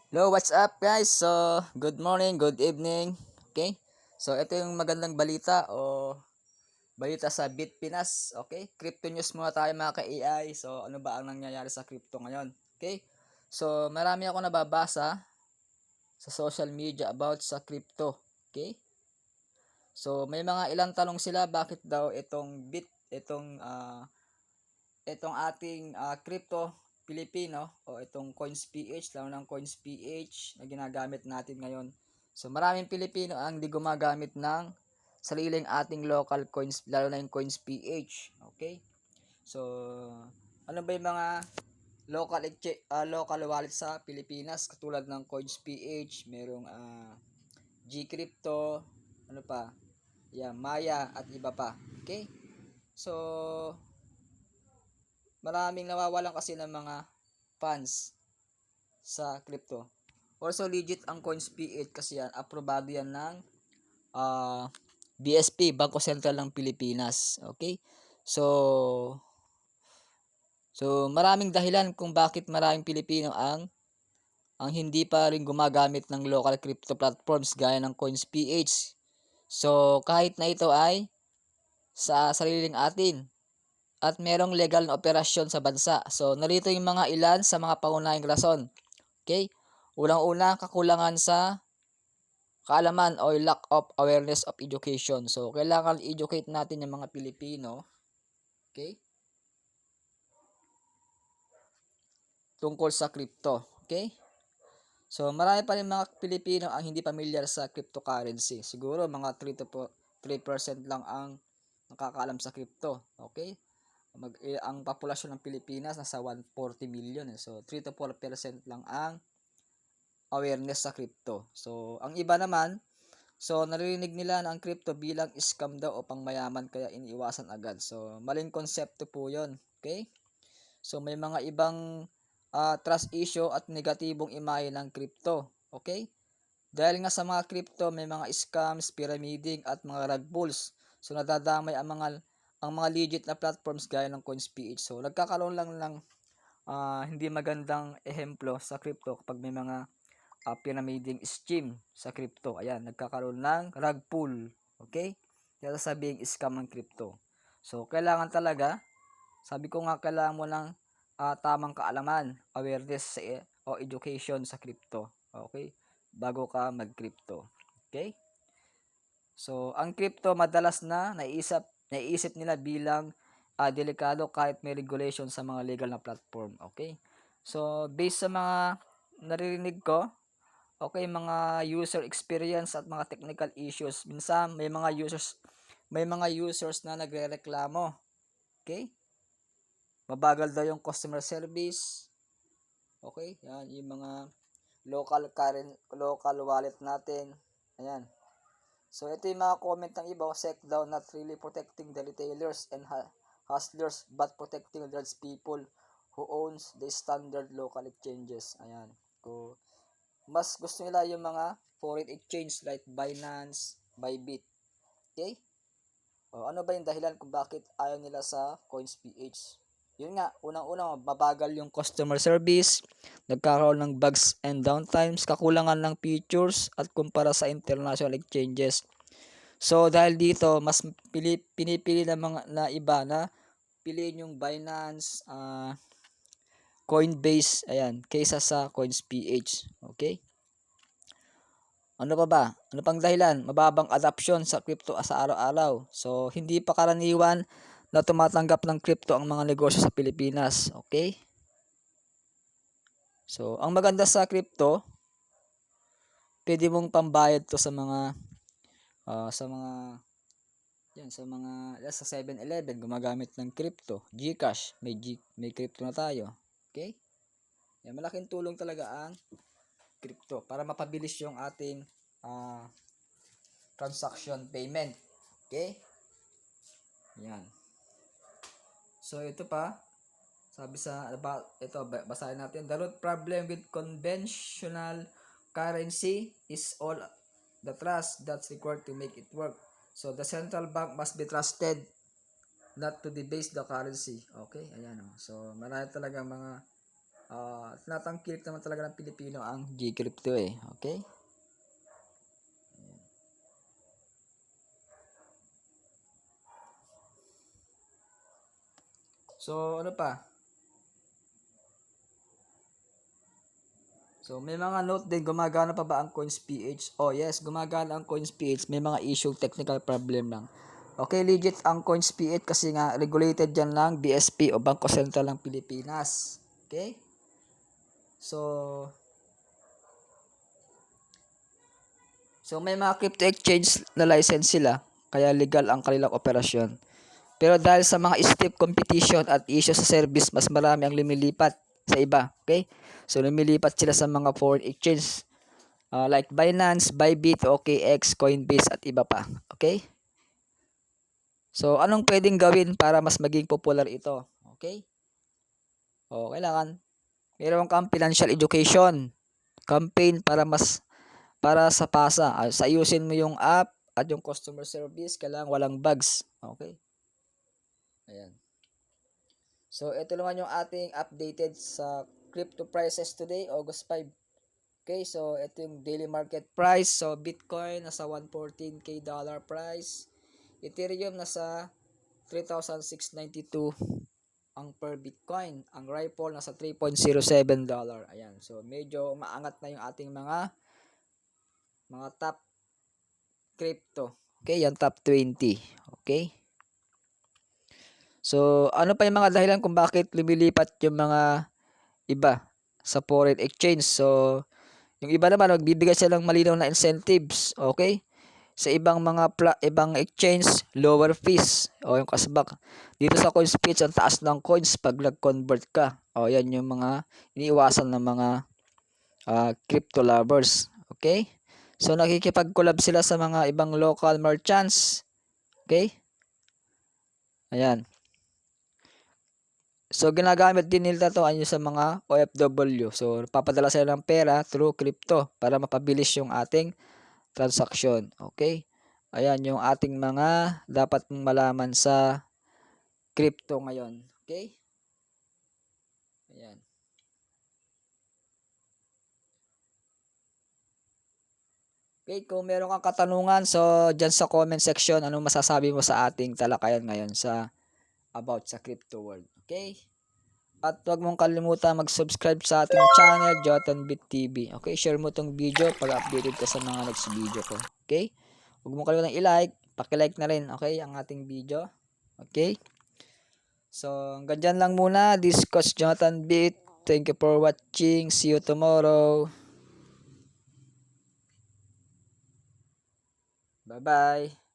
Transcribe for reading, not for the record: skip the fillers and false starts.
Hello, what's up guys? So, good morning, good evening. Okay? So, ito yung magandang balita o balita sa Bitpinas. Okay? Crypto news muna tayo mga ka-AI. So, ano ba ang nangyayari sa crypto ngayon? Okay? So, marami ako nababasa sa social media about sa crypto. Okay? So, may mga ilang tanong sila bakit daw itong ating crypto Pilipino o itong CoinsPH, lalo ng CoinsPH na ginagamit natin ngayon. So maraming Pilipino ang di gumagamit ng sariling ating local coins, lalo na yung CoinsPH. Okay? So ano ba yung mga local wallet sa Pilipinas katulad ng CoinsPH, merong Gcrypto, ano pa? Yeah, Maya at iba pa. Okay? So maraming nawawalan kasi ng mga funds sa crypto. Also legit ang CoinsPH kasi yan, aprobado yan ng BSP, Bangko Sentral ng Pilipinas. Okay? So, maraming dahilan kung bakit maraming Pilipino ang hindi pa rin gumagamit ng local crypto platforms gaya ng CoinsPH. So, kahit na ito ay sa sariling atin at merong legal na operasyon sa bansa. So, narito yung mga ilan sa mga pangunahing rason. Okay? Unang-una, kakulangan sa kaalaman o lack of awareness of education. So, kailangan educate natin yung mga Pilipino, okay? Tungkol sa crypto, okay? So, marami pa rin mga Pilipino ang hindi familiar sa cryptocurrency. Siguro mga 3% lang ang nakakaalam sa crypto, okay? Ang populasyon ng Pilipinas nasa 140 million. So, 3 to 4% lang ang awareness sa crypto. So, ang iba naman, so naririnig nila na ang crypto bilang scam daw o pangmayaman kaya iniiwasan agad. So, maling konsepto po 'yon. Okay? So, may mga ibang trust issue at negatibong imahe ng crypto. Okay? Dahil nga sa mga crypto, may mga scams, pyramiding at mga rug pulls. So, nadadamay ang mga legit na platforms gaya ng CoinsPH. So, nagkakaroon lang ng hindi magandang ehemplo sa crypto kapag may mga pyramiding scheme sa crypto. Ayan, nagkakaroon ng rug pull. Okay? Kaya sabing scam ng crypto. So, kailangan talaga, sabi ko nga, kailangan mo ng tamang kaalaman, awareness o education sa crypto. Okay? Bago ka mag-crypto. Okay? So, ang crypto madalas na naiisip nila bilang delikado kahit may regulation sa mga legal na platform. Okay? So, based sa mga naririnig ko, okay, mga user experience at mga technical issues. Minsan may mga users na nagrereklamo. Okay? Mabagal daw yung customer service. Okay? Yan yung mga local wallet natin. Ayan. So ito yung mga comment ng iba, SEC daw not really protecting the retailers and hustlers but protecting the people who owns the standard local exchanges. Ayan. So, mas gusto nila yung mga foreign exchange like Binance, Bybit. Okay? O, ano ba yung dahilan kung bakit ayaw nila sa CoinsPH? Yun nga, unang-una, mabagal yung customer service, nagkakaroon ng bugs and downtimes, kakulangan ng features at kumpara sa international exchanges. So, dahil dito, mas pinipili ng mga na iba na piliin yung Binance, Coinbase, ayan, kaysa sa CoinsPH. Okay? Ano pa ba? Ano pang dahilan? Mababang adoption sa crypto sa araw-araw. So, hindi pa karaniwan na tumatanggap ng crypto ang mga negosyo sa Pilipinas. Okay? So, ang maganda sa crypto, pwede mong pambayad to sa 7-Eleven gumagamit ng crypto, GCash, may crypto na tayo. Okay? Yan, malaking tulong talaga ang crypto para mapabilis yung ating transaction payment. Okay? Yan. So ito pa, sabi sa ito, basahin natin. The root problem with conventional currency is all the trust that's required to make it work. So the central bank must be trusted not to debase the currency. Okay? Ayan o. So marami talaga mga Tinatangkilik naman talaga ng Pilipino ang Gcrypto eh. Okay? So, ano pa? So, may mga note din, gumagana pa ba ang CoinsPH? Oh, yes, gumagana ang CoinsPH. May mga issue, technical problem lang. Okay, legit ang CoinsPH kasi nga regulated yan lang BSP o Bangko Sentral ng Pilipinas. Okay? So, may mga crypto exchange na license sila, kaya legal ang kanilang operasyon. Pero dahil sa mga stiff competition at issue sa service, mas marami ang lumilipat sa iba. Okay? So, lumilipat sila sa mga foreign exchange like Binance, Bybit, OKX, Coinbase at iba pa. Okay? So, anong pwedeng gawin para mas maging popular ito? Okay? O, kailangan meron kang financial education campaign para sa PASA. Sa ayusin mo yung app at yung customer service, kailangan walang bugs. Okay? Ayan. So, ito naman yung ating updated sa crypto prices today, August 5. Okay, so ito yung daily market price. So, Bitcoin nasa 114k dollar price. Ethereum nasa 3,692 ang per Bitcoin. Ang Ripple nasa 3.07 dollar. Ayan. So, medyo maangat na yung ating mga top crypto. Okay, yung top 20. Okay? So, ano pa yung mga dahilan kung bakit lumilipat yung mga iba sa foreign exchange? So, yung iba naman magbibigay sila ng malinaw na incentives, okay? Sa ibang ibang exchange, lower fees o yung cashback. Dito sa CoinSpeech, ang taas ng coins pag nag-convert ka. O yan yung mga iniiwasan ng mga crypto lovers, okay? So nakikipag-collab sila sa mga ibang local merchants, okay? Ayan. So, ginagamit din nila to sa mga OFW. So, papadala sila ng pera through crypto para mapabilis yung ating transaction. Okay? Ayan yung ating mga dapat malaman sa crypto ngayon. Okay? Ayan. Okay, kung meron kang katanungan, so dyan sa comment section, anong masasabi mo sa ating talakayan ngayon sa about sa crypto world. Okay? At huwag mong kalimutan mag-subscribe sa ating channel, Jotanbit TV. Okay, share mo tong video para updated ka sa mga next video ko. Okay? Huwag mong kalimutan i-like, paki-like na rin, okay, ang ating video. Okay? So, hanggang dyan lang muna. This is Coach Jonathan Bit. Thank you for watching. See you tomorrow. Bye-bye.